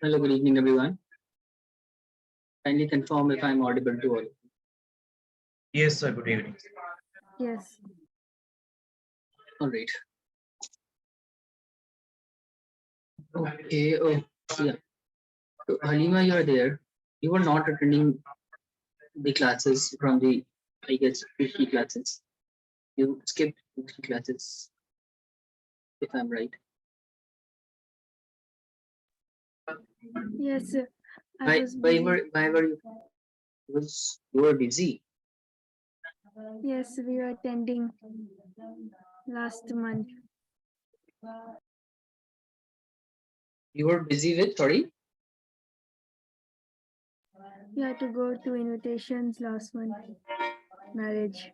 Hello, good evening, everyone. Kindly confirm if I'm audible to all. Yes, sir. Good evening. Yes, All right. Okay. Oh, yeah. So, Halima, you are there. You were not attending the classes from the, I guess, 50 classes. You skipped 50 classes, if I'm right. yes, I Why, was why busy. were, why were you? Was you were busy? Yes, we were attending last month. You were busy with, sorry. We had to go to invitations last month, marriage.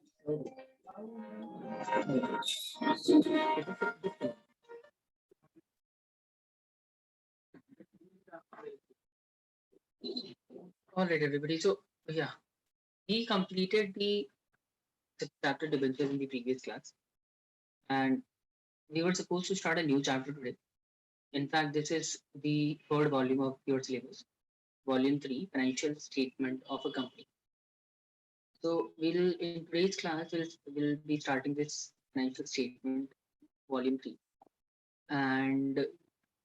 All right, everybody. So, yeah, we completed the chapter debentures in the previous class, and we were supposed to start a new chapter today. In fact, this is the third volume of your syllabus, volume 3, financial statement of a company. So we'll in today's class we'll be starting this financial statement, volume 3. And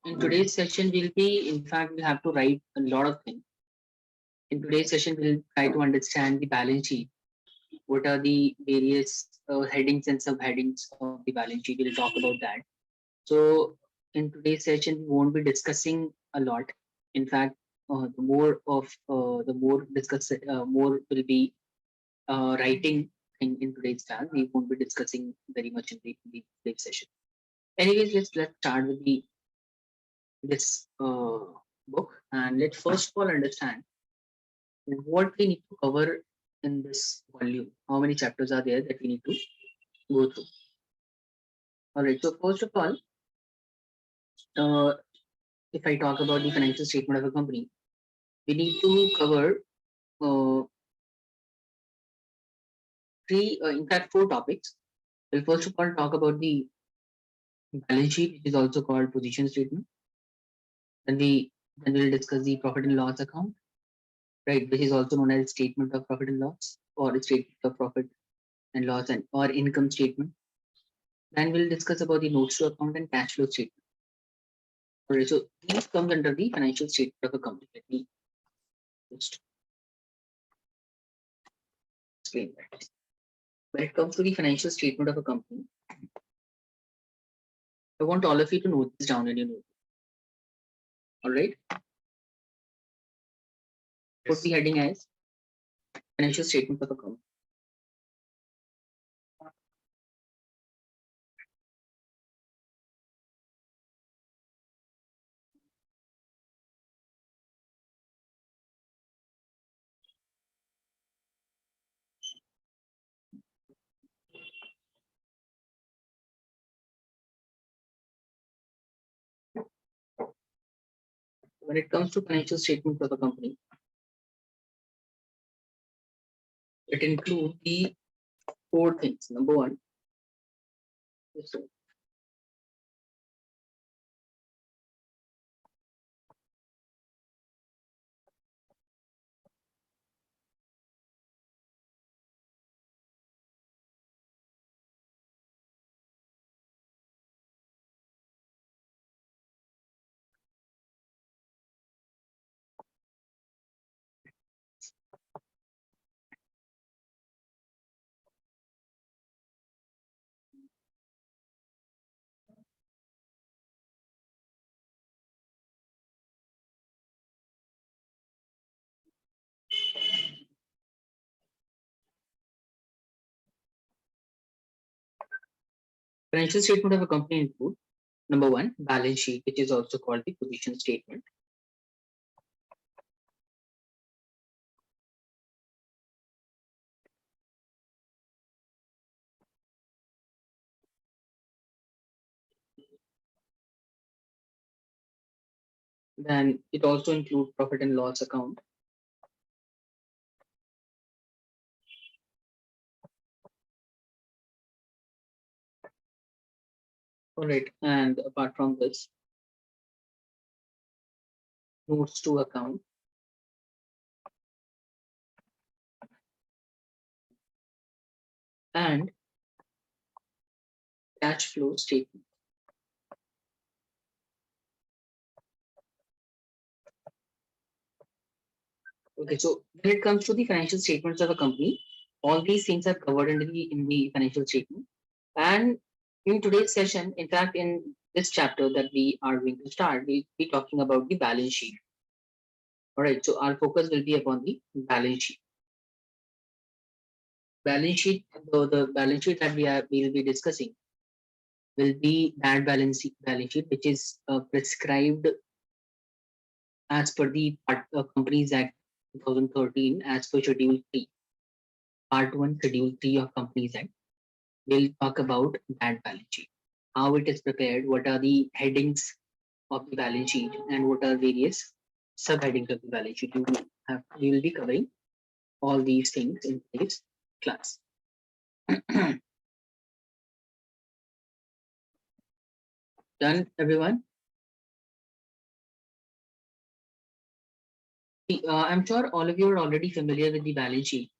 in today's session, in fact, we'll have to write a lot of things. In today's session, we'll try to understand the balance sheet. What are the various headings and subheadings of the balance sheet? We'll talk about that. So in today's session, we won't be discussing a lot. In fact, the more discuss more will be writing in today's class. We won't be discussing very much in the today's session. Anyways, let's start with the this book, and let's first of all understand what we need to cover in this volume. How many chapters are there that we need to go through? All right. So first of all, uh, if I talk about the financial statement of a company, we need to cover uh, in fact, four topics. We'll first of all talk about the balance sheet, which is also called position statement. Then we'll discuss the profit and loss account, right, which is also known as statement of profit and loss, or statement of profit and loss, and or income statement. Then we'll discuss about the notes to account and cash flow statement. All right, so these comes under the financial statement of a company. Let me just explain that. When it comes to the financial statement of a company, I want all of you to note this down in your note. All right, put the heading as financial statement of a company. When it comes to financial statement of a company, it includes the four things. Number one, this one. Financial statement of a company include number one, balance sheet, which is also called the position statement. Then it also includes profit and loss account. All right, and apart from this, notes to account, and cash flow statement. Okay, so when it comes to the financial statements of a company, all these things are covered in the financial statement. And in today's session, in fact, in this chapter that we are going to start, we'll be talking about the balance sheet. All right, so our focus will be upon the balance sheet. Balance sheet, the balance sheet that we'll be discussing will be that balance sheet which is prescribed as per the Companies Act 2013 as per Schedule 3, Part 1, Schedule 3 of Companies Act. We'll talk about that balance sheet, how it is prepared, what are the headings of the balance sheet, and what are various subheadings of the balance sheet. We will be covering all these things in today's class. Done, everyone? I'm sure all of you are already familiar with the balance sheet.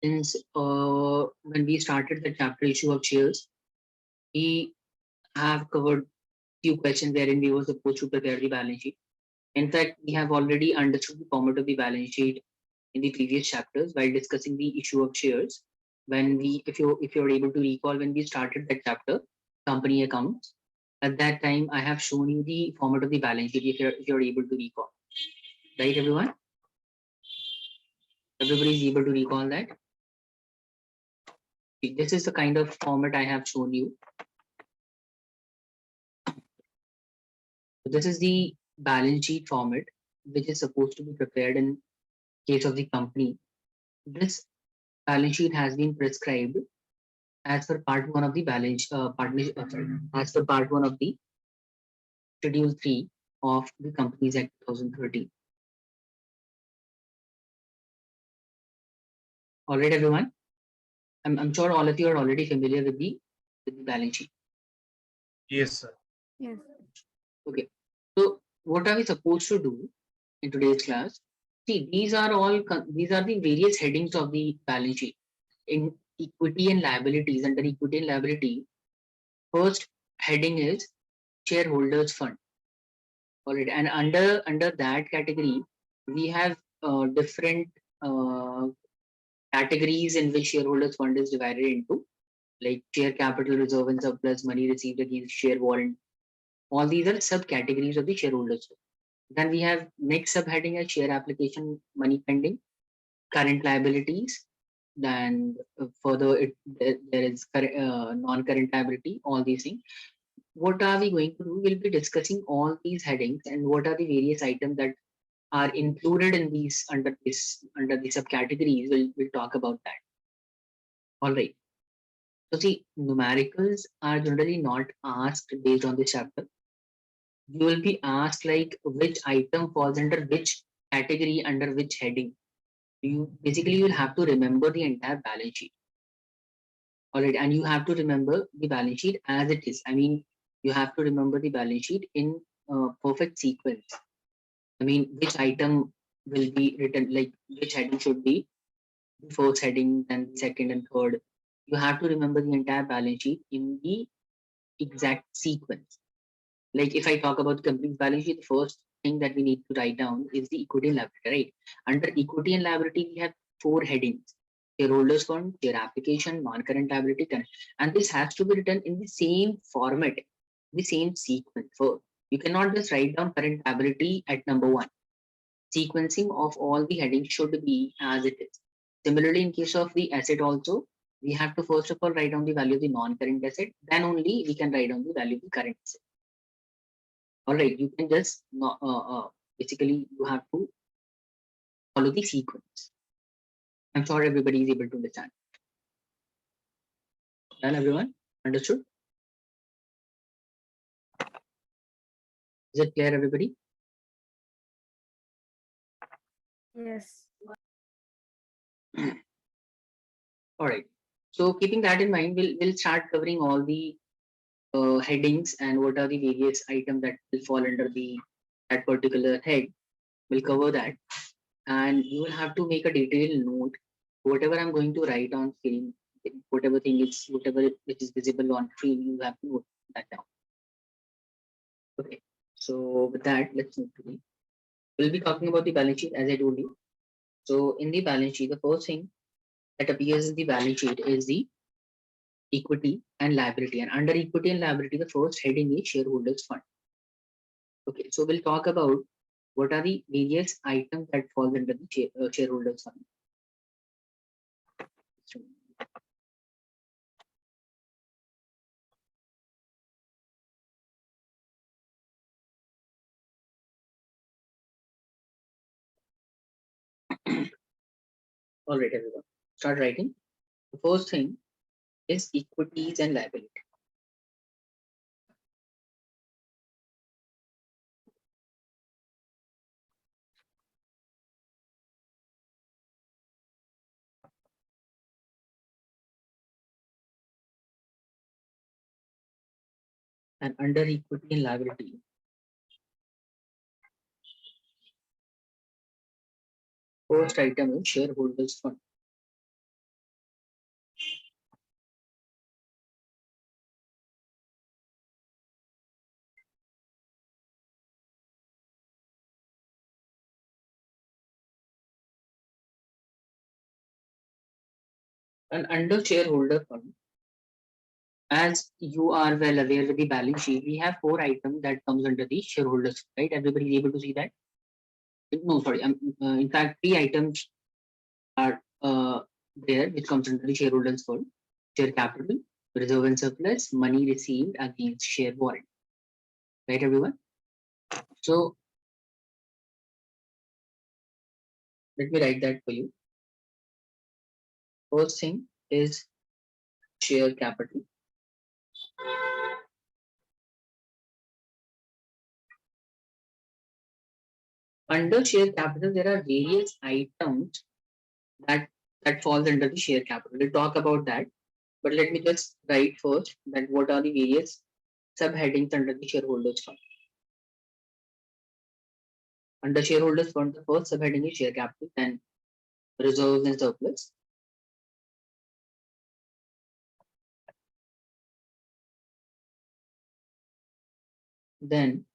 Since when we started the chapter issue of shares, we have covered few questions wherein we were supposed to prepare the balance sheet. In fact, we have already understood the format of the balance sheet in the previous chapters while discussing the issue of shares. When if you're able to recall, when we started that chapter, company accounts, at that time I have shown you the format of the balance sheet. If you're able to recall, right, everyone? Everybody is able to recall that. This is the kind of format I have shown you. This is the balance sheet format which is supposed to be prepared in case of the company. This balance sheet has been prescribed as per part 1 of the as per part 1 of the Schedule 3 of the Companies Act 2013. All right, everyone. I'm sure all of you are already familiar with the balance sheet. Yes, sir. Yes. Okay. So what are we supposed to do in today's class? See, these are the various headings of the balance sheet. In equity and liabilities, under equity and liability, first heading is shareholders fund. All right, and under that category, we have different uh, categories in which shareholders fund is divided into, like share capital reserve and surplus, money received against share warrant. All these are subcategories of the shareholders fund. Then we have next subheading as share application money pending, current liabilities. Then further, there is non-current liability. All these things. What are we going to do? We'll be discussing all these headings and what are the various items that are included in these under the subcategories. We'll talk about that. All right. So see, numericals are generally not asked based on this chapter. You will be asked like which item falls under which category under which heading. You'll have to remember the entire balance sheet. All right, and you have to remember the balance sheet as it is. I mean, you have to remember the balance sheet in perfect sequence. I mean, which item will be written, like which heading should be the first heading, then the second and third. You have to remember the entire balance sheet in the exact sequence. Like if I talk about the company's balance sheet, the first thing that we need to write down is the equity and liability, right? Under equity and liability, we have 4 headings: shareholders fund, share application, non-current liability, current. And this has to be written in the same format, the same sequence. So you cannot just write down current liability at number 1. Sequencing of all the headings should be as it is. Similarly, in case of the asset also, we have to first of all write down the value of the non-current asset, then only we can write down the value of the current asset. All right, you can just basically you have to follow the sequence. I'm sure everybody is able to understand. Done, everyone? Understood? Is it clear, everybody? Yes. All right. So keeping that in mind, we'll start covering all the headings and what are the various items that will fall under the that particular head. We'll cover that, and you will have to make a detailed note. Whatever I'm going to write on screen, whatever which is visible on screen, you have to note that down. Okay. So with that, let's move to the. We'll be talking about the balance sheet as I told you. So in the balance sheet, the first thing that appears in the balance sheet is the equity and liability. And under equity and liability, the first heading is shareholders fund. Okay, so we'll talk about what are the various items that fall under the shareholders fund. All right, everyone, start writing. The first thing is equities and liability. And under equity and liability, first item is shareholders fund. And under shareholder fund, as you are well aware with the balance sheet, we have four items that comes under the shareholders, right? Everybody is able to see that? No, sorry. In fact, three items are there which comes under the shareholders fund: share capital, reserve and surplus, money received against share warrant. Right, everyone? So let me write that for you. First thing is share capital. Under share capital, there are various items that falls under the share capital. We'll talk about that, but let me just write first that what are the various subheadings under the shareholders fund. Under shareholders fund, the first subheading is share capital, then reserves and surplus. Then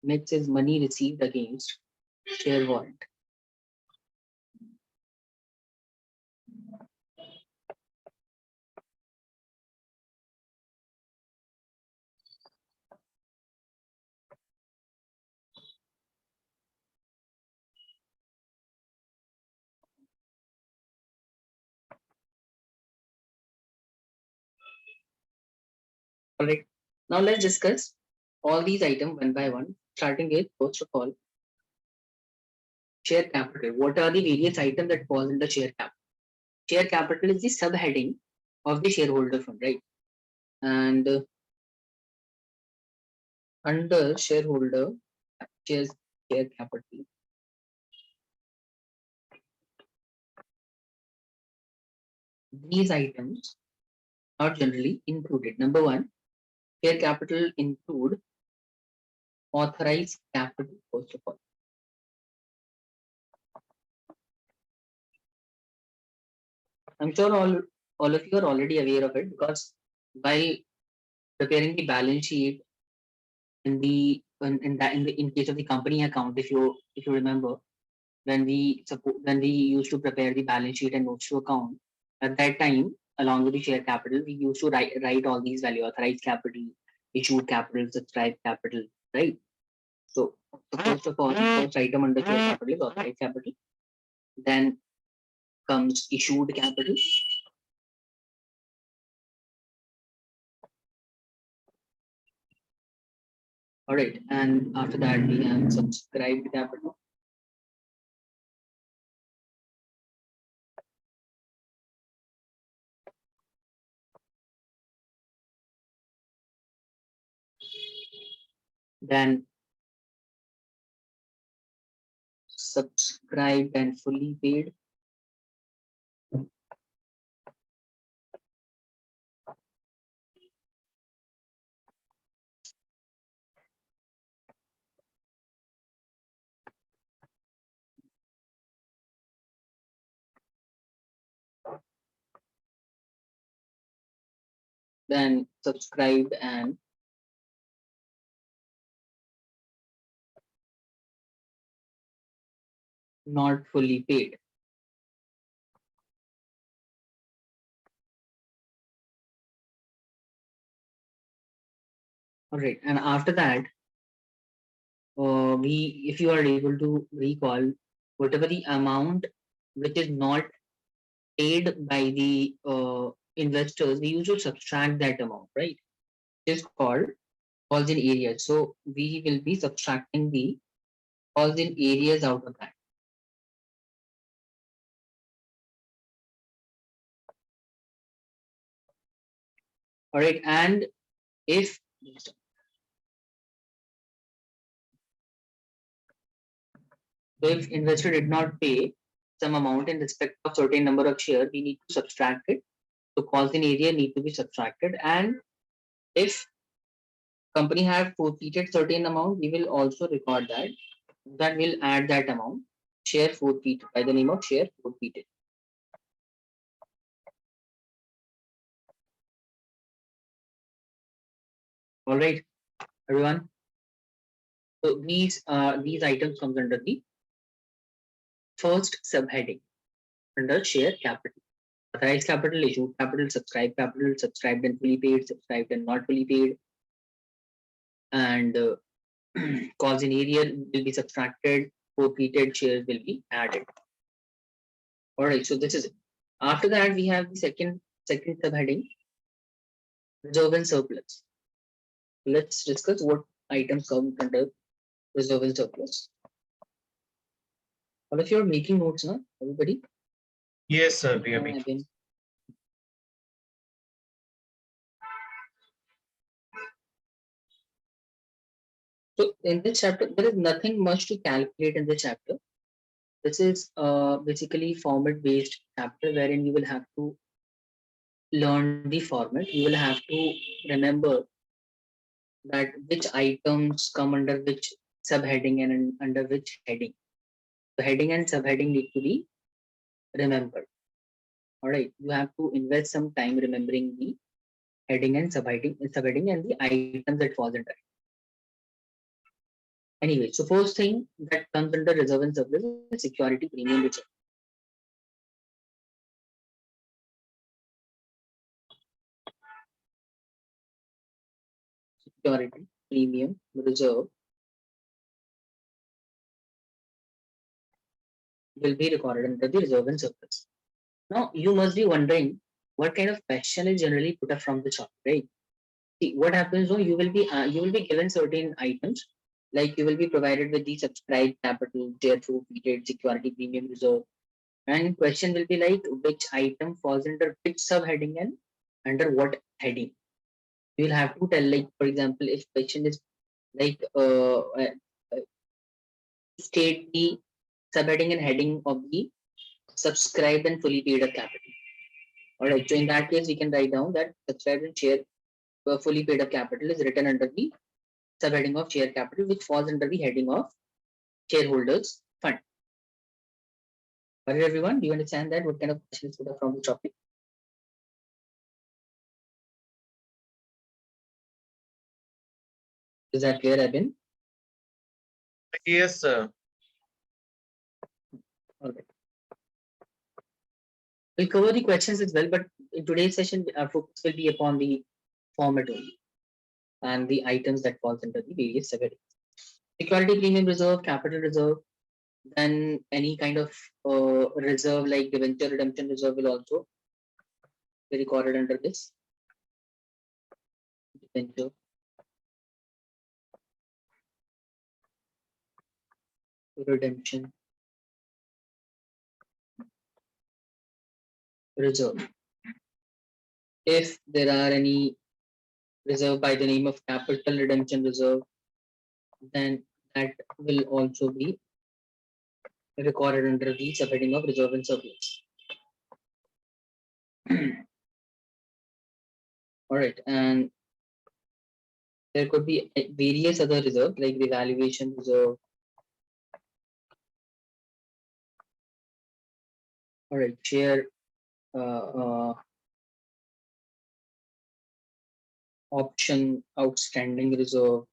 next is money received against share warrant. All right. Now let's discuss all these items one by one, starting with first of all share capital. What are the various items that fall in the share capital? Share capital is the subheading of the shareholder fund, right? And under shareholder shares share capital, these items are generally included. Number one, share capital include authorized capital, first of all. I'm sure all of you are already aware of it because while preparing the balance sheet in the in case of the company account, if you remember, when we used to prepare the balance sheet and notes to account, at that time, along with the share capital, we used to write all these value: authorized capital, issued capital, subscribed capital, right? So first of all, first item under share capital is authorized capital. Then comes issued capital. All right, and after that we have subscribed capital. Then subscribed and fully paid. then subscribed and not fully paid. All right, and after that, if you are able to recall, whatever the amount which is not paid by the investors, we usually subtract that amount, right? It is called calls in areas. So we will be subtracting the calls in areas out of that. All right, and if investor did not pay some amount in respect of certain number of shares, we need to subtract it. So calls in area need to be subtracted, and if company have forfeited certain amount, we will also record that. That will add that amount. Share forfeit by the name of share forfeited. All right, everyone. So these items comes under the first subheading under share capital. Authorized capital, issued capital, subscribed and fully paid, subscribed and not fully paid, and calls in area will be subtracted, forfeited shares will be added. All right, so this is it. After that, we have the second subheading, reserve and surplus. Let's discuss what items come under reserve and surplus. All of you are making notes now, everybody? Yes, sir. We are making. Been So in this chapter, there is nothing much to calculate in this chapter. This is basically format based chapter wherein you will have to learn the format. You will have to remember that which items come under which subheading and under which heading. The heading and subheading need to be remembered. All right, you have to invest some time remembering the heading and subheading and the items that falls under it. Anyway, so first thing that comes under reserve and surplus is security premium reserve. Security premium reserve will be recorded under the reserve and surplus. Now you must be wondering what kind of question is generally put up from the chart, right? See what happens. No, you will be given certain items, like you will be provided with the subscribed capital, share forfeited, security premium reserve, and question will be like which item falls under which subheading and under what heading. You will have to tell, like for example, if question is like state the subheading and heading of the subscribed and fully paid up capital. All right, so in that case, we can write down that subscribed and share fully paid up capital is written under the subheading of share capital, which falls under the heading of shareholders fund. All right, everyone, do you understand that? What kind of questions put up from the topic? Is that clear, Abin? Yes, sir. All right. We'll cover the questions as well, but in today's session, our focus will be upon the format only and the items that falls under the various subheadings. Security premium reserve, capital reserve, then any kind of reserve like debenture redemption reserve will also be recorded under this debenture redemption reserve. If there are any reserve by the name of capital redemption reserve, then that will also be recorded under the subheading of reserve and surplus. All right, and there could be various other reserves like revaluation reserve. All right, share option outstanding reserve.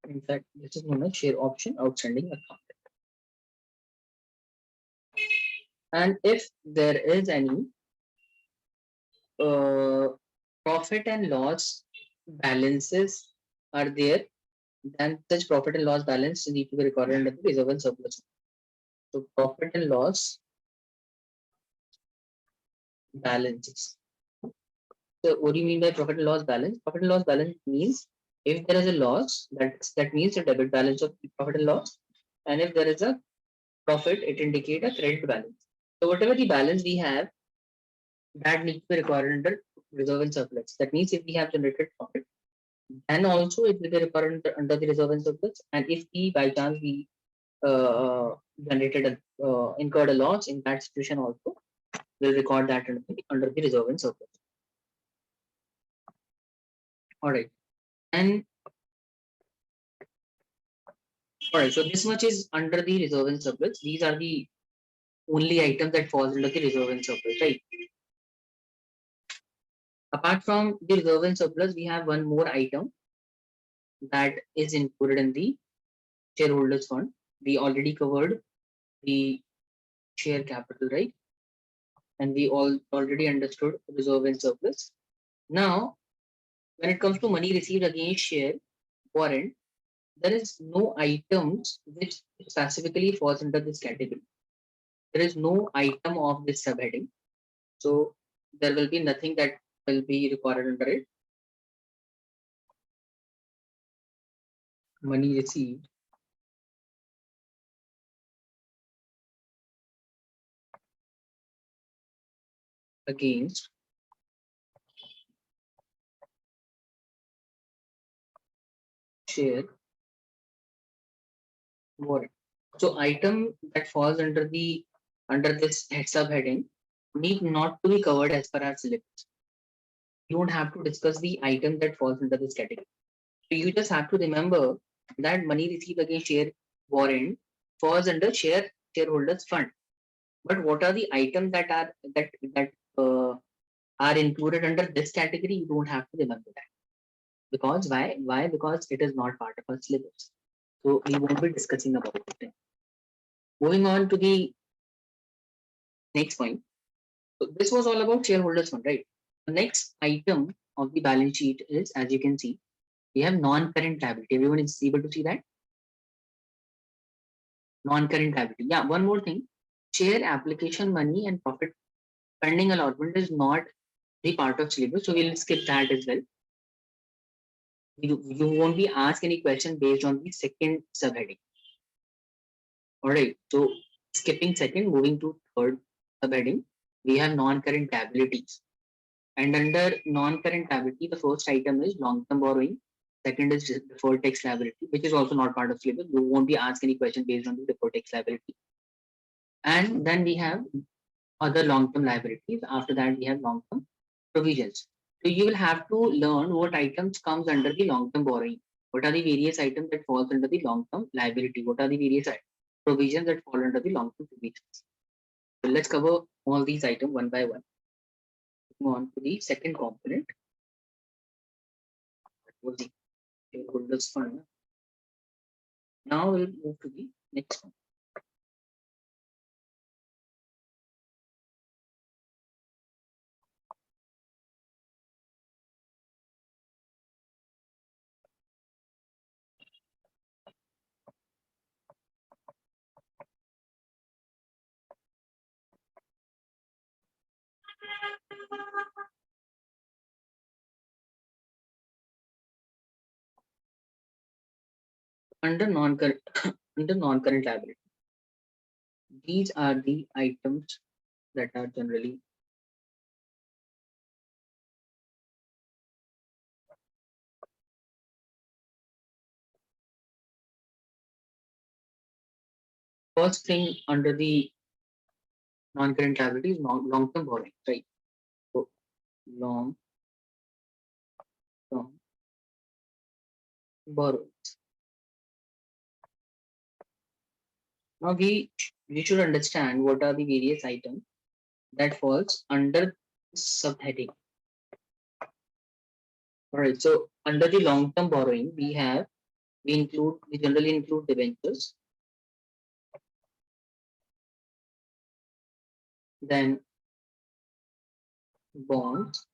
In fact, this is known as share option outstanding account. And if there is any profit and loss balances are there, then such profit and loss balance need to be recorded under the reserve and surplus. So profit and loss balances. So what do you mean by profit and loss balance? Profit and loss balance means if there is a loss, that means a debit balance of profit and loss. And if there is a profit, it indicates a credit balance. So whatever the balance we have, that needs to be recorded under reserve and surplus. That means if we have generated profit, then also it will be recorded under the reserve and surplus. And if we by chance we generated a incurred a loss in that situation also, we'll record that under the reserve and surplus. All right. And all right, so this much is under the reserve and surplus. These are the only items that falls under the reserve and surplus, right? Apart from the reserve and surplus, we have one more item that is included in the shareholders fund. We already covered the share capital, right? And we all already understood reserve and surplus. Now, when it comes to money received against share warrant, there is no items which specifically falls under this category. There is no item of this subheading. So there will be nothing that will be recorded under it. Money received against share warrant. So item that falls under this subheading need not to be covered as per our syllabus. You don't have to discuss the item that falls under this category. So you just have to remember that money received against share warrant falls under shareholders fund. But what are the items that are included under this category? You don't have to remember that. Because why? Why? Because it is not part of our syllabus. So we won't be discussing about it. Moving on to the next point. So this was all about shareholders fund, right? The next item of the balance sheet is, as you can see, we have non-current liability. Everyone is able to see that? Non-current liability. Yeah, one more thing. Share application money and profit pending allotment is not the part of syllabus, so we'll skip that as well. You won't be asked any question based on the second subheading. All right, so skipping second, moving to third subheading, we have non-current liabilities. And under non-current liability, the first item is long-term borrowing. Second is deferred tax liability, which is also not part of syllabus. You won't be asked any question based on the deferred tax liability. And then we have other long-term liabilities. After that, we have long-term provisions. So you will have to learn what items comes under the long-term borrowing. What are the various items that falls under the long-term liability? What are the various provisions that fall under the long-term provisions? So let's cover all these items one by one. Move on to the second component. That was the shareholders fund. Now we'll move to the next one. Under non-current under non-current liability, these are the items that are generally first thing under the non-current liability is long-term borrowing, right? So long-term borrowings. Now we should understand what are the various items that falls under subheading. All right. So under the long-term borrowing, we generally include debentures, then bonds,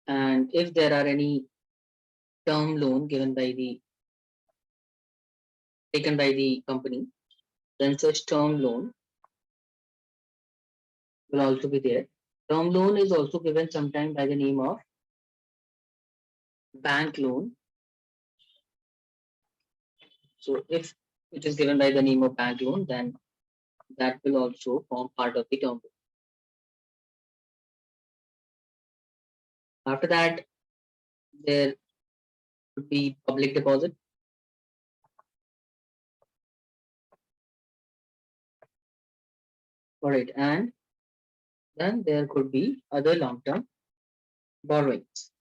and if there are any term loan taken by the company, then such term loan will also be there. Term loan is also given sometime by the name of bank loan. So if it is given by the name of bank loan, then that will also form part of the term loan. After that, there would be public deposit. All right, and then there could be other long-term borrowings.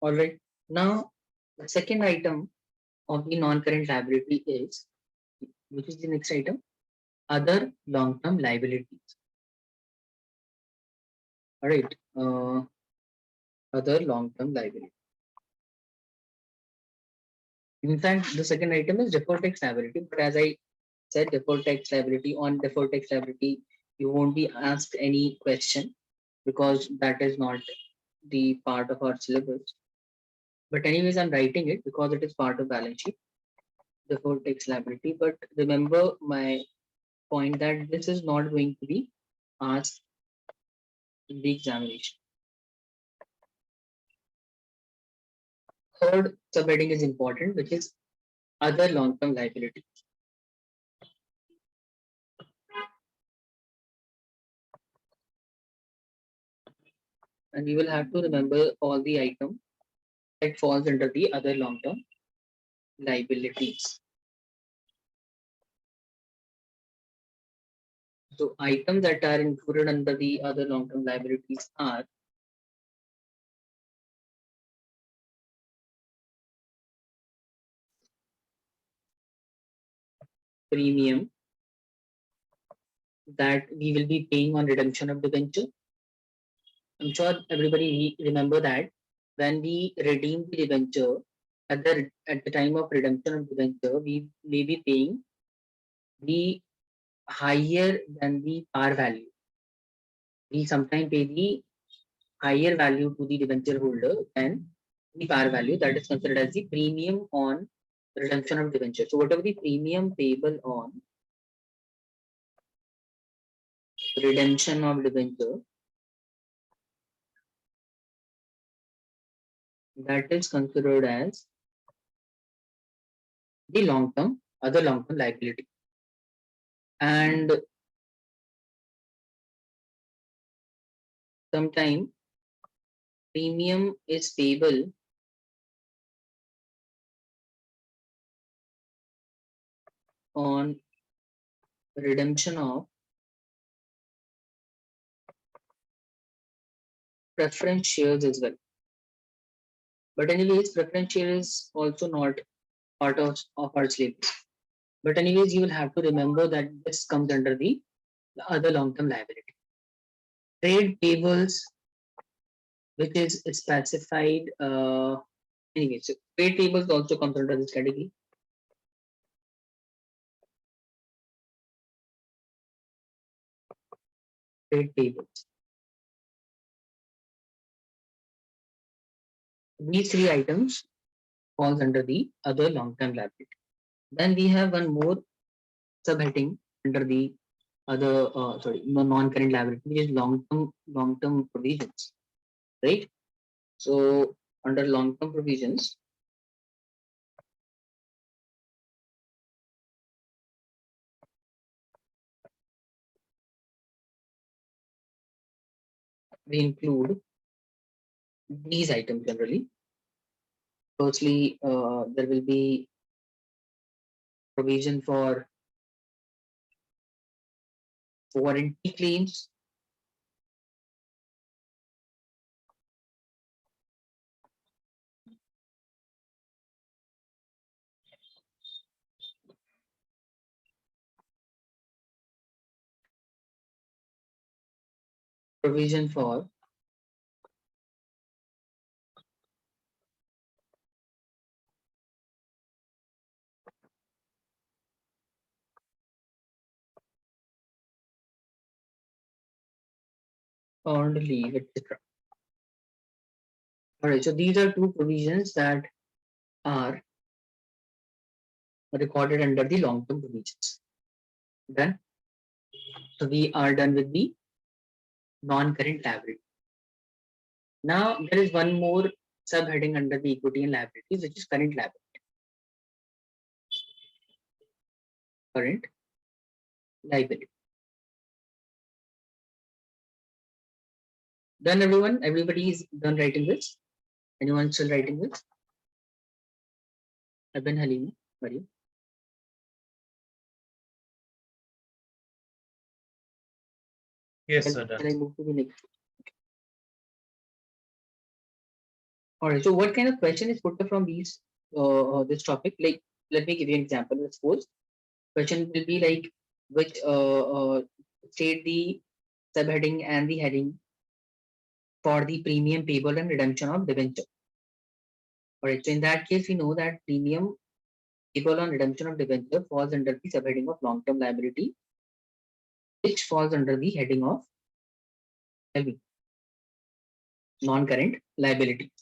All right. Now, the second item of the non-current liability is, which is the next item, other long-term liabilities. All right. Other long-term liability. In fact, the second item is deferred tax liability. But as I said, deferred tax liability, on deferred tax liability, you won't be asked any question because that is not the part of our syllabus. But anyways, I'm writing it because it is part of balance sheet, deferred tax liability. But remember my point that this is not going to be asked in the examination. Third subheading is important, which is other long-term liability. And we will have to remember all the items that falls under the other long-term liabilities. So items that are included under the other long-term liabilities are premium that we will be paying on redemption of debenture. I'm sure everybody remember that when we redeem the debenture at the time of redemption of debenture, we may be paying the higher than the par value. We sometimes pay the higher value to the debenture holder than the par value, that is considered as the premium on redemption of debenture. So whatever the premium payable on redemption of debenture, that is considered as the other long-term liability. And sometime premium is payable on redemption of preference shares as well. But anyways, preference share is also not part of our syllabus. But anyways, you will have to remember that this comes under the other long-term liability. Trade payables, which is specified. Anyway, so trade payables also comes under this category. Trade payables. These three items falls under the other long-term liability. Then we have one more subheading under the other non-current liability, which is long-term provisions, right? So under long-term provisions, we include these items generally. Firstly, there will be provision for warranty claims, provision for earned leave, etc. All right, so these are two provisions that are recorded under the long-term provisions. Done. So we are done with the non-current liability. Now there is one more subheading under the equity and liabilities, which is current liability. Current liability. Done, everyone? Everybody is done writing this? Anyone still writing this? I've been Halim. Maria. Yes, sir. Can I Done. move to the next? All right. So what kind of question is put up from these this topic? Like, let me give you an example. Let's suppose question will be like, which state the subheading and the heading for the premium payable and redemption of debenture. All right. So in that case, we know that premium payable on redemption of debenture falls under the subheading of long-term liability, which falls under the heading of LV, non-current liability.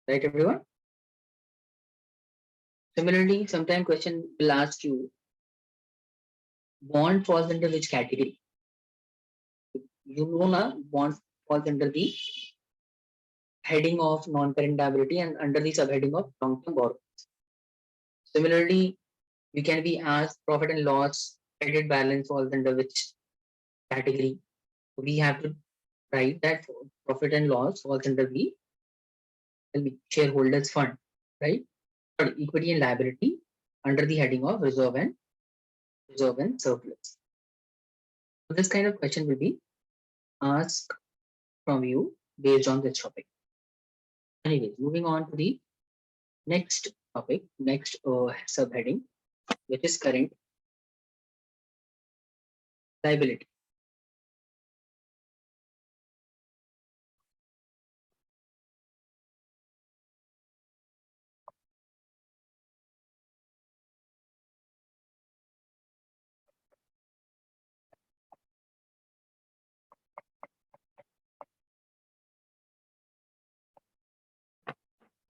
Right, everyone? Similarly, sometime question will ask you, bond falls under which category? You know na, bond falls under the heading of non-current liability and under the subheading of long-term borrowing. Similarly, we can be asked profit and loss credit balance falls under which category. We have to write that profit and loss falls under the shareholders fund, right? Sorry, equity and liability under the heading of reserve and surplus. So this kind of question will be asked from you based on this topic. Anyways, moving on to the next topic, next subheading, which is current liability.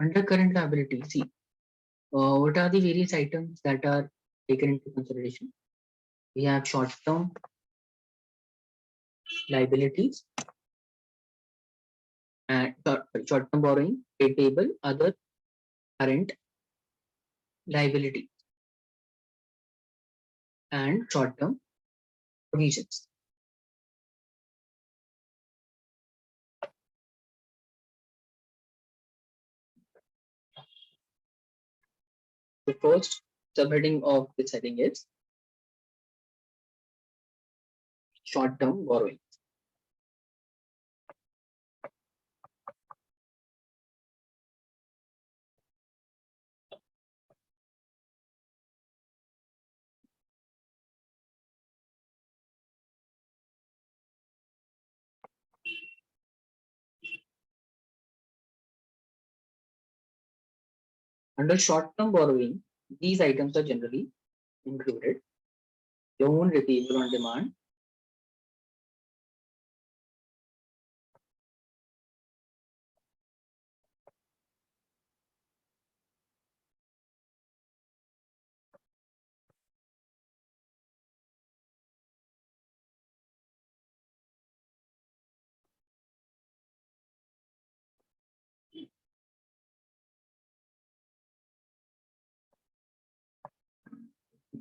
Under current liability, see, what are the various items that are taken into consideration? We have short-term liabilities and short-term borrowing, trade payable, other current liability, and short-term provisions. The first subheading of this heading is short-term borrowing. Under short-term borrowing, these items are generally included. Loan repayable on demand,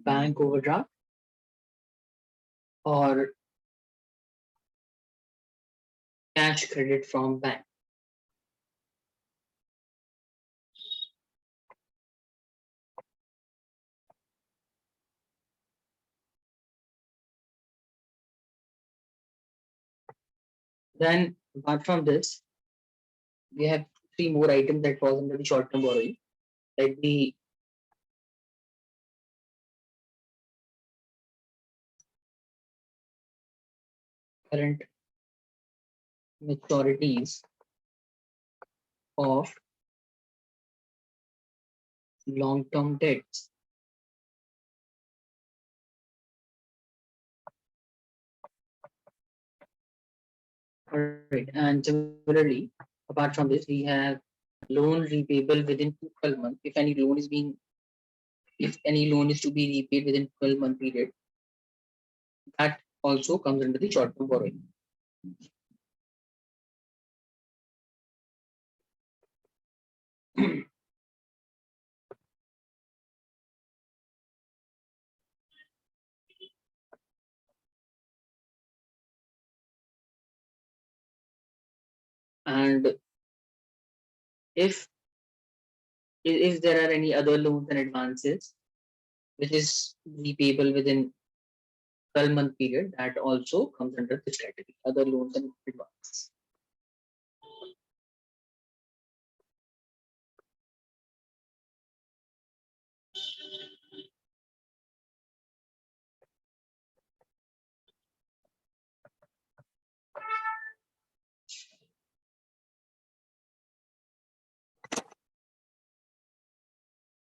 bank overdraft, or cash credit from bank. Then apart from this, we have three more items that falls under the short-term borrowing, like the current maturities of long-term debts. Alright, and similarly, apart from this, we have loan repayable within 12 months. If any loan is to be repaid within 12-month period, that also comes under the short-term borrowing. And if there are any other loans and advances which is repayable within 12-month period, that also comes under this category, other loans and advances.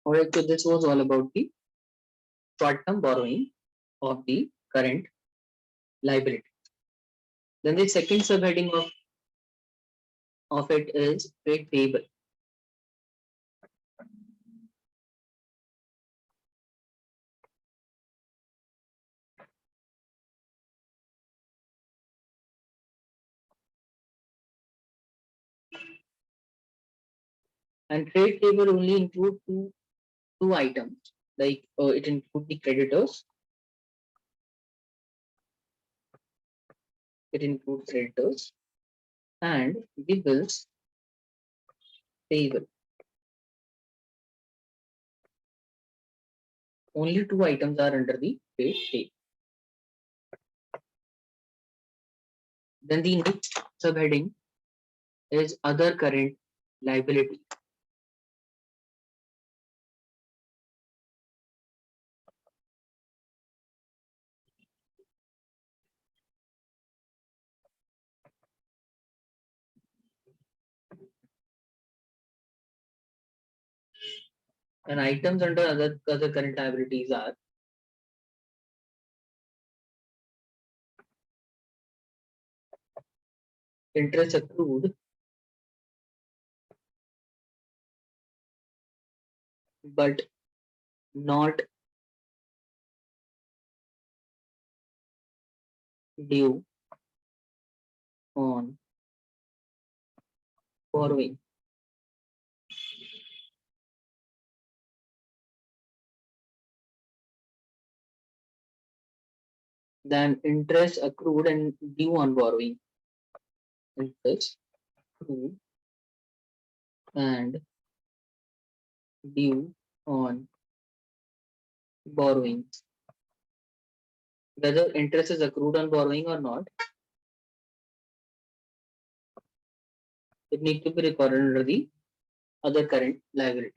Alright, so this was all about the short-term borrowing of the current liability. Then the second subheading of it is trade payable. And trade payable only include two items, like it includes the creditors, and the bills payable. Only two items are under the trade payable. Then the next subheading is other current liability. And items under other current liabilities are interest accrued but not due on borrowing. Then interest accrued and due on borrowing. Interest accrued and due on borrowing. Whether interest is accrued on borrowing or not, it needs to be recorded under the other current liability.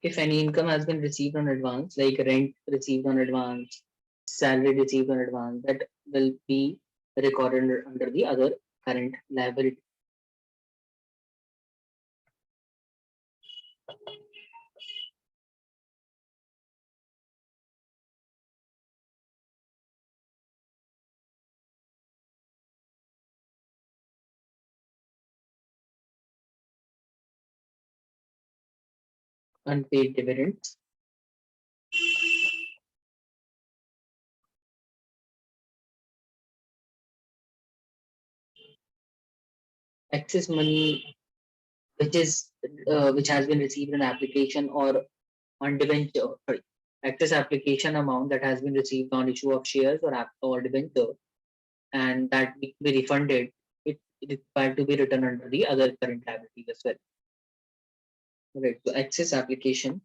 If any income has been received on advance, like rent received on advance, salary received on advance, that will be recorded under the other current liability. Unpaid dividends, excess money which has been received in application or on debenture, excess application amount that has been received on issue of shares or debenture, and that need to be refunded, it required to be written under the other current liabilities as well. Right. So excess application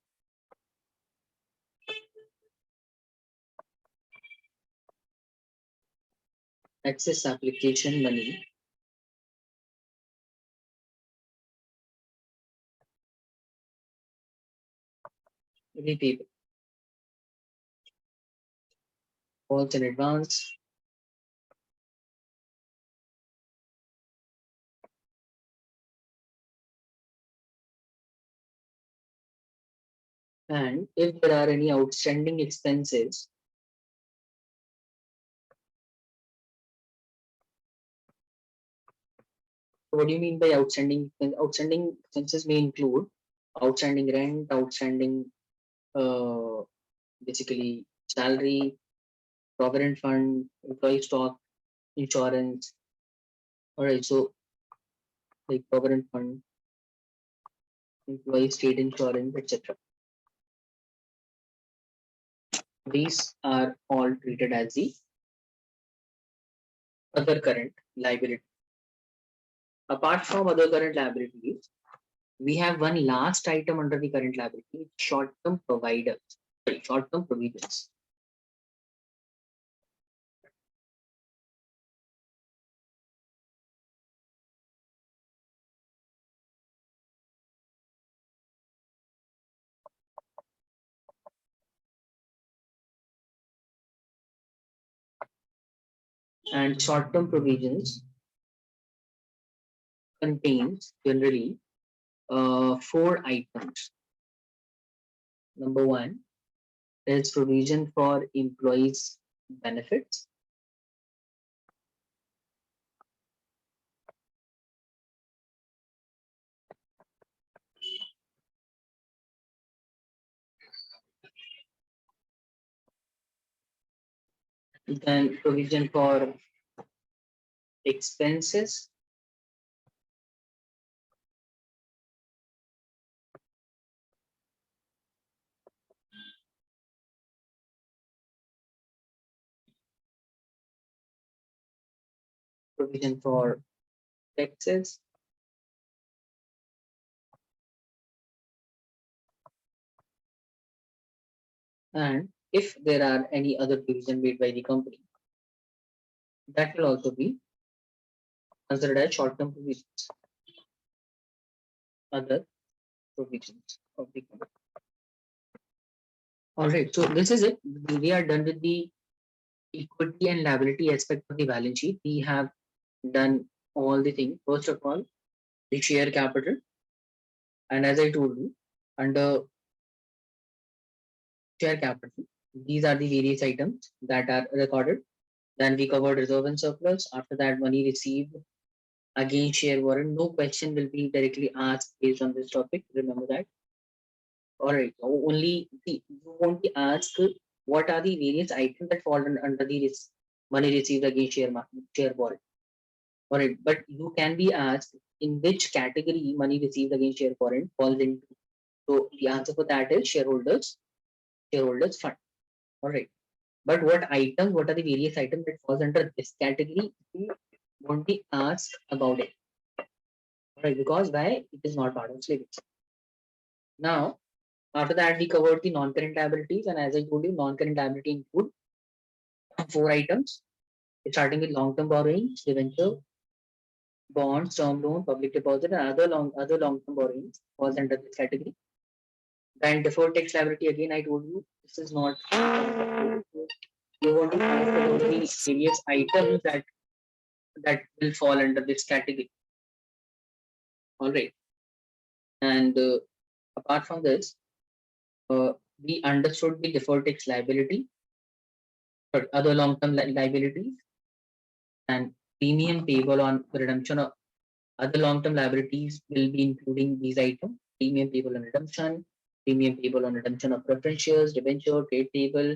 money repayable falls in advance and if there are any outstanding expenses what do you mean by outstanding outstanding expenses may include outstanding rent, outstanding uh, basically salary, provident fund, employee stock, insurance. All right, so like provident fund, employee state insurance, etc. These are all treated as the other current liability. Apart from other current liabilities, we have one last item under the current liability, short-term providers, short-term provisions. And short-term provisions contains generally four items. Number one is provision for employees' benefits. Then provision for expenses. Provision for taxes. And if there are any other provision made by the company, that will also be considered as short-term provisions. Other provisions of the company. All right, so this is it. We are done with the equity and liability aspect of the balance sheet. We have done all the things. First of all, the share capital. And as I told you, under share capital, these are the various items that are recorded. Then we covered reserve and surplus. After that, money received against share warrant. No question will be directly asked based on this topic. Remember that. All right. Only you won't be asked what are the various items that fall under the money received against share warrant. All right. But you can be asked in which category money received against share warrant falls into. So the answer for that is shareholders fund. All right. But what are the various items that falls under this category? You won't be asked about it. All right. Because why? It is not part of syllabus. Now, after that, we covered the non-current liabilities. And as I told you, non-current liability include four items, starting with long-term borrowings, debenture, bonds, term loan, public deposit, and other long-term borrowings falls under this category. Then deferred tax liability, again, I told you, this is not. You want to ask about the various items that will fall under this category. All right. And apart from this, we understood the deferred tax liability, but other long-term liabilities, and premium payable on redemption of other long-term liabilities will be including these items: premium payable on redemption, premium payable on redemption of preference shares, debenture, trade payable.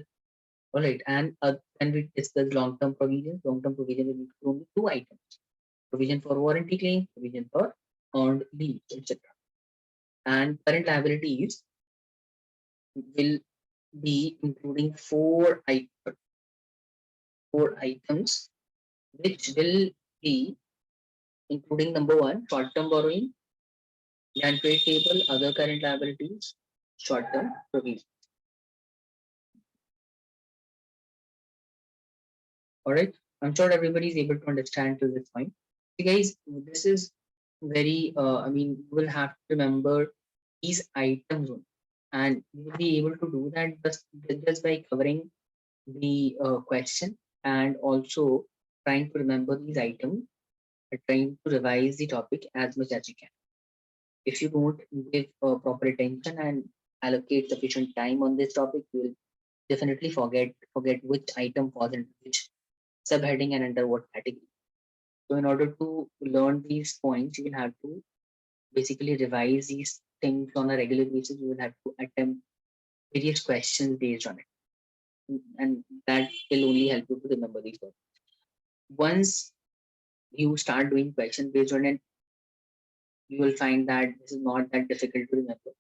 All right, and when we discuss long-term provisions, long-term provision will include only two items: provision for warranty claim, provision for earned leave, etc. And current liabilities will be including four items, which will be including number one, short-term borrowing, land trade table, other current liabilities, short-term provision. All right, I'm sure everybody is able to understand to this point. So guys, this is very, I mean, you will have to remember these items only, and you will be able to do that just by covering the question and also trying to remember these items and trying to revise the topic as much as you can. If you don't give proper attention and allocate sufficient time on this topic, you will definitely forget which item falls into which subheading and under what category. So in order to learn these points, you will have to basically revise these things on a regular basis. You will have to attempt various questions based on it, and that will only help you to remember these points. Once you start doing questions based on it, you will find that this is not that difficult to remember.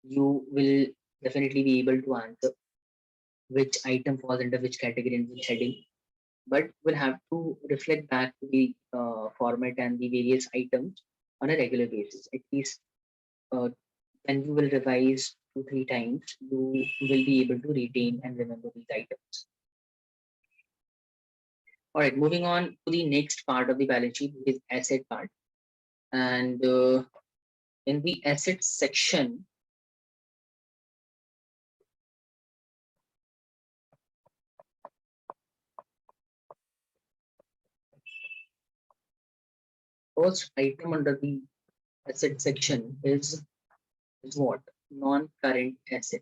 You will definitely be able to answer which item falls under which category and which heading, but we'll have to reflect back to the format and the various items on a regular basis. At least when you will revise 2 3 times, you will be able to retain and remember these items. All right, moving on to the next part of the balance sheet, which is asset part. And in the assets section, first item under the asset section is what? Non-current asset.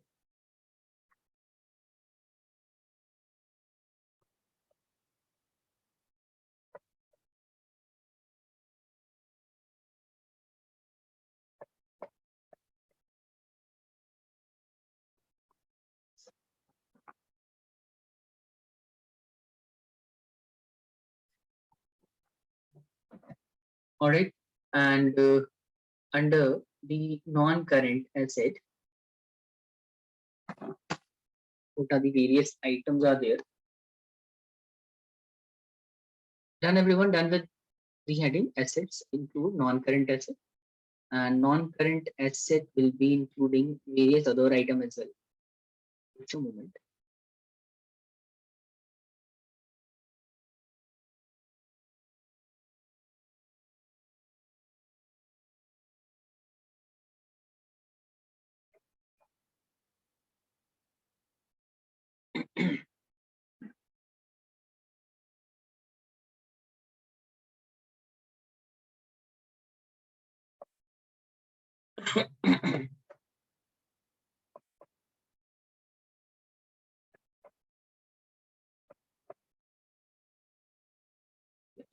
All right, and under the non-current asset, what are the various items are there? Done, everyone? Done with the heading? Assets include non-current asset, and non-current asset will be including various other item as well. Just a moment.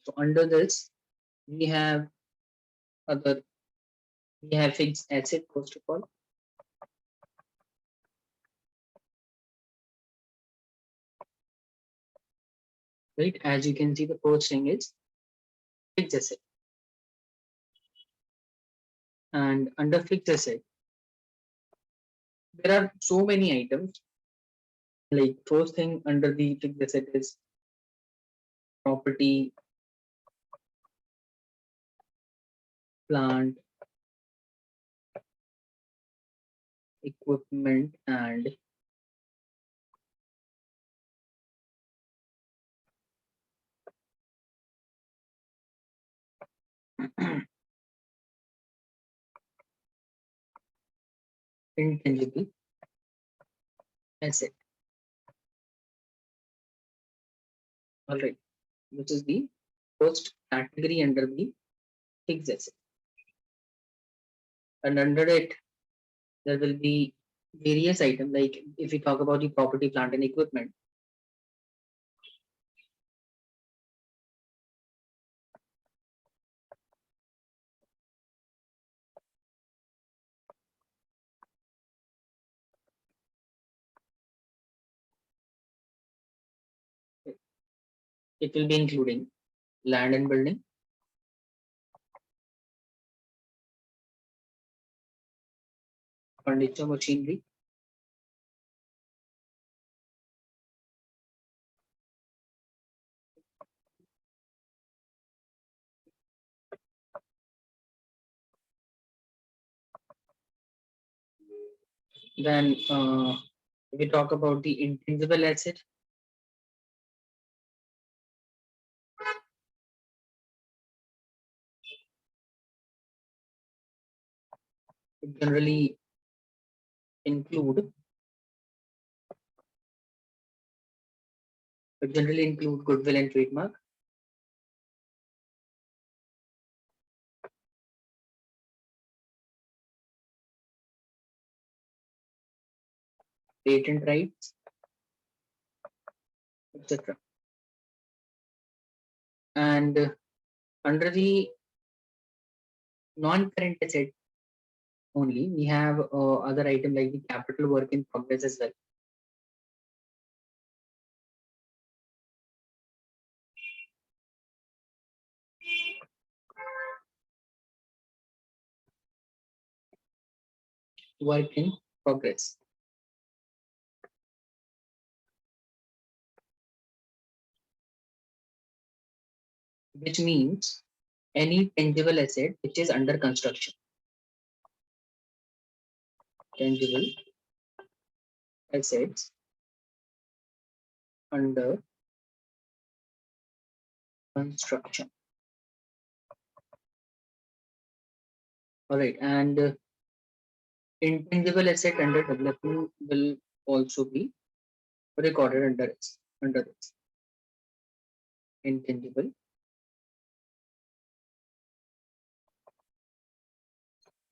So under this, we have other, we have fixed asset first of all. Right, as you can see, the first thing is fixed asset, and under fixed asset, there are so many items. Like first thing under the fixed asset is property, plant, equipment, and intangible asset. All right, which is the first category under the fixed asset. And under it, there will be various items. Like if we talk about the property, plant, and equipment, it will be including land and building, furniture, machinery, Then we talk about the intangible asset. It generally include goodwill and trademark. Patent rights, etc. And under the non-current asset only, we have other item like the capital work in progress as well. Work in progress. Which means any tangible asset which is under construction. Tangible assets under construction. All right, and intangible asset under development will also be recorded under this intangible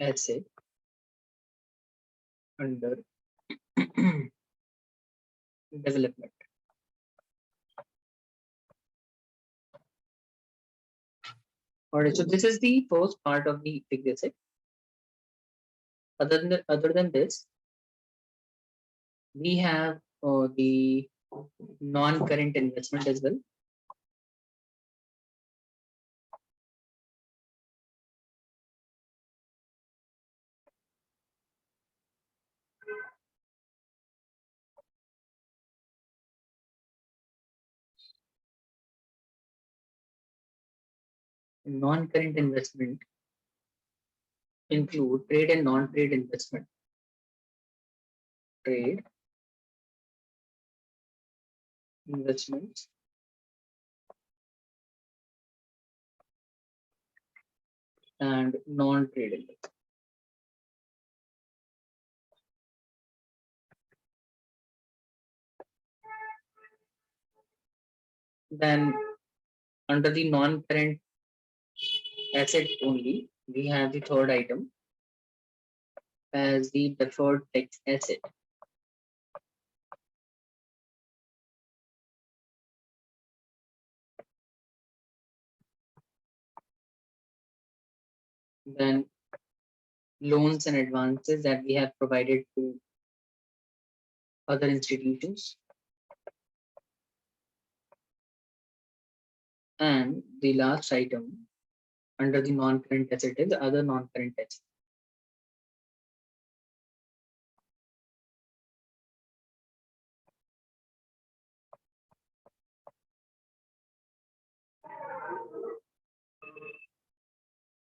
asset under development. All right, so this is the first part of the fixed asset. Other than this, we have the non-current investment as well. Non-current investment include trade and non-trade investment. Trade investments and non-trade investment. Then under the non-current asset only, we have the third item as the deferred tax asset. Then loans and advances that we have provided to other institutions. And the last item under the non-current asset is other non-current asset.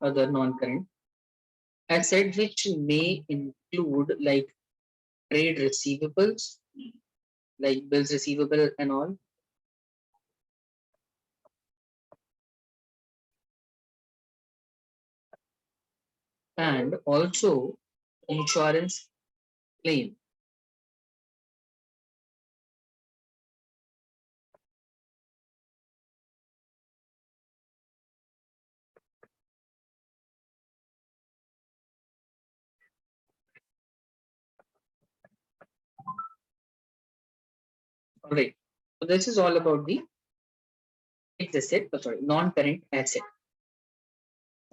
Other non-current asset which may include like trade receivables, like bills receivable and all. And also insurance claim. All right. So this is all about the fixed asset, non-current asset.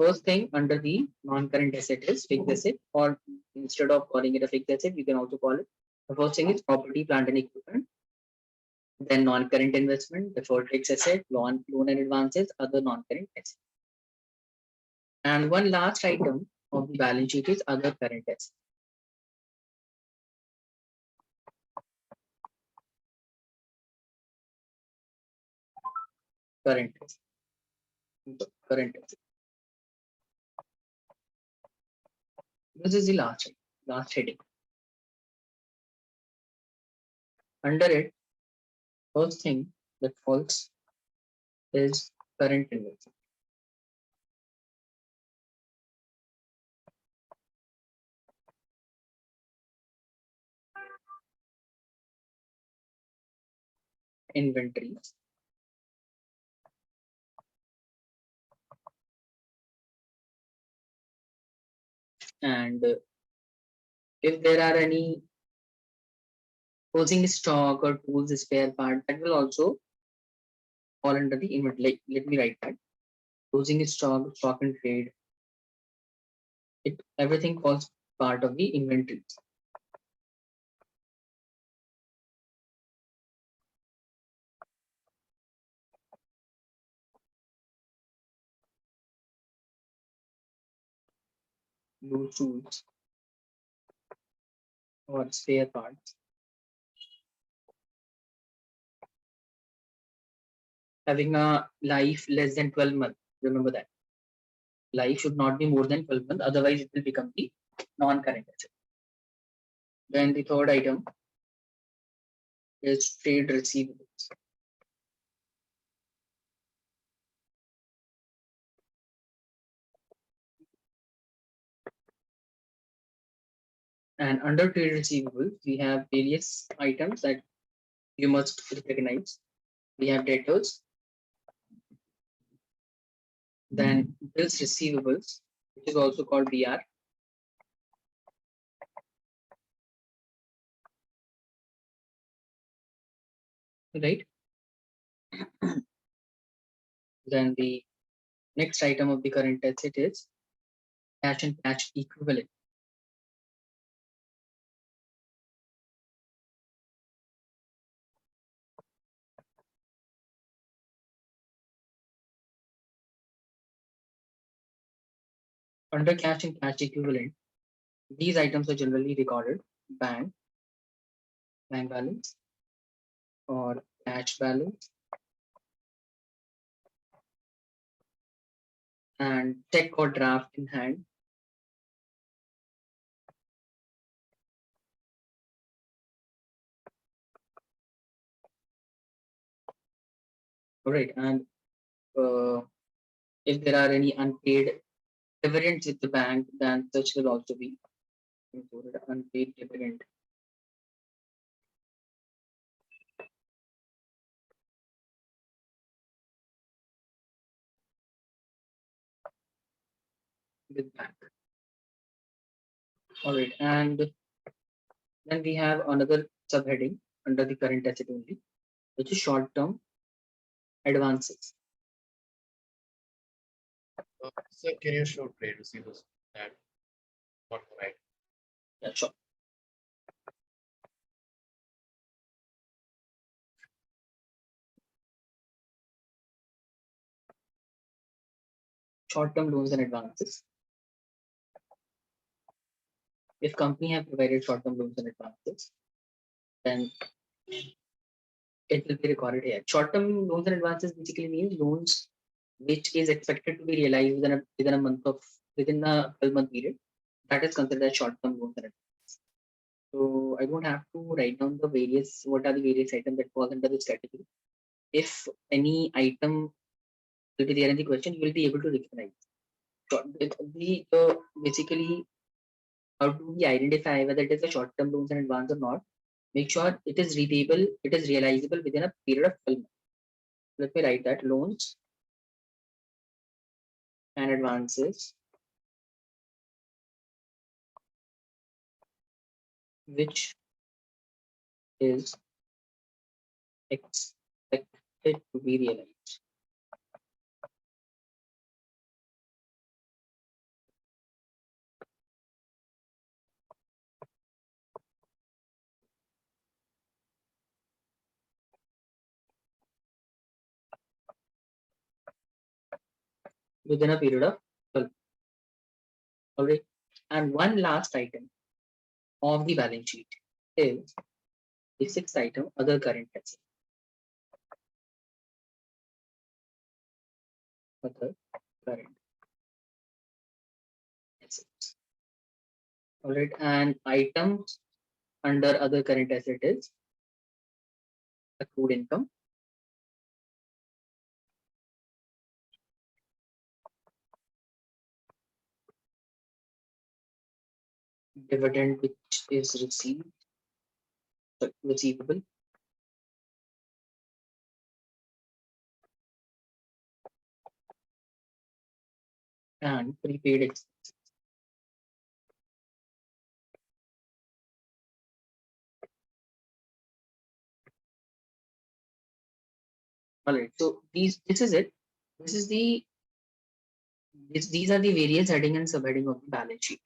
First thing under the non-current asset is fixed asset, or instead of calling it a fixed asset, you can also call it. The first thing is property, plant, and equipment. Then non-current investment, deferred tax asset, loan and advances, other non-current assets. And one last item of the balance sheet is other current assets. Current assets. Current assets. This is the last heading. Under it, first thing that falls is current inventory. Inventory. And if there are any closing stock or tools spare part, that will also fall under the inventory. Like, let me write that. Closing stock, stock and trade, everything falls part of the inventory. Loose tools or spare parts having a life less than 12 months. Remember that. Life should not be more than 12 months, otherwise it will become the non-current asset. Then the third item is trade receivables. And under trade receivables, we have various items that you must recognize. We have debtors, then bills receivables, which is also called BR. Right? Then the next item of the current asset is cash and cash equivalent. Under cash and cash equivalent, these items are generally recorded bank balance or cash balance and check or draft in hand. All right, and if there are any unpaid dividends with the bank, then such will also be included. Unpaid dividend. With bank. All right, and then we have another subheading under the current asset only, which is short-term advances. Sir, can you show trade receivables that one more item? Yeah, sure. Short-term loans and advances. If company have provided short-term loans and advances, then it will be recorded here. Short-term loans and advances basically means loans which is expected to be realized within a month of within a 12-month period. That is considered as short-term loans and advances. So I don't have to write down the various what are the various items that fall under this category. If any item will be there in the question, you will be able to recognize. So basically, how do we identify whether it is a short-term loans and advance or not? Make sure it is repayable, it is realizable within a period of 12 months. Let me write that loans and advances which is expected to be realized. Within a period of 12. All right. And one last item of the balance sheet is the sixth item, other current assets. Other current assets. All right. And items under other current asset is accrued income. Dividend which is receivable. And prepaid expenses. All right. So this is it. This is these are the various heading and subheading of the balance sheet.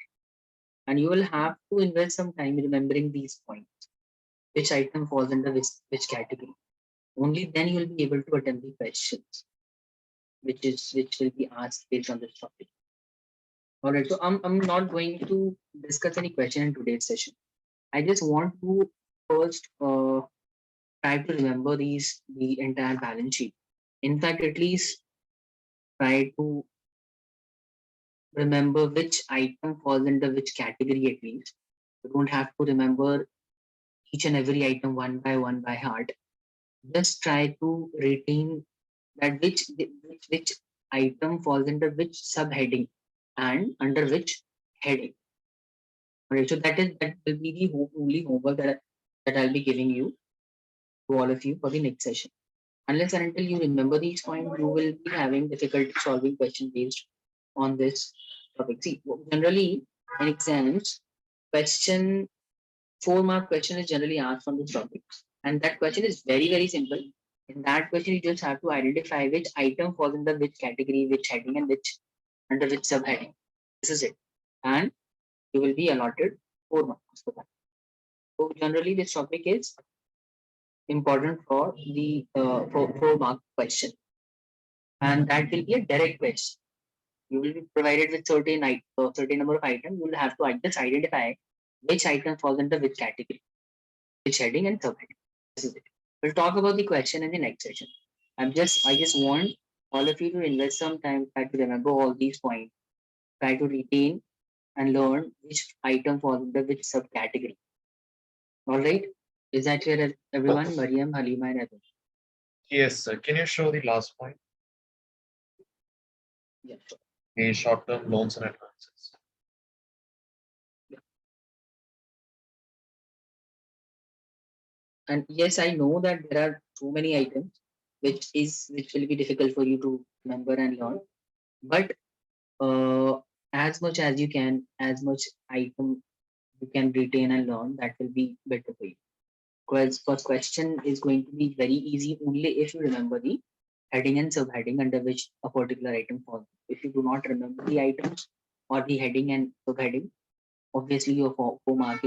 And you will have to invest some time remembering these points. Which item falls under which category. Only then you will be able to attempt the questions, which will be asked based on this topic. All right. So I'm not going to discuss any question in today's session. I just want to first try to remember the entire balance sheet. In fact, at least try to remember which item falls under which category at least. You don't have to remember each and every item one by heart. Just try to retain that which item falls under which subheading and under which heading. Alright, so that will be the only homework that I'll be giving you to all of you for the next session. Unless and until you remember these points, you will be having difficulty solving questions based on this topic. See, generally in exams, question 4-mark question is generally asked on this topic. And that question is very simple. In that question, you just have to identify which item falls under which category, which heading, and which under which subheading. This is it. And you will be allotted 4 marks for that. So generally, this topic is important for the 4-mark question. And that will be a direct question. You will be provided with certain number of items. You will have to just identify which item falls under which category, which heading and subheading. This is it. We'll talk about the question in the next session. I just want all of you to invest some time, try to remember all these points, try to retain and learn which item falls under which subcategory. All right. Is that clear, everyone? Mariam, Halima, and Evan. Yes, sir. Can you show the last point? Yeah, sure. The short-term loans and advances. And yes, I know that there are so many items which will be difficult for you to remember and learn. But as much as you can, as much item you can retain and learn, that will be better for you. Because first question is going to be very easy only if you remember the heading and subheading under which a particular item falls. If you do not remember the items or the heading and subheading, obviously your 4 mark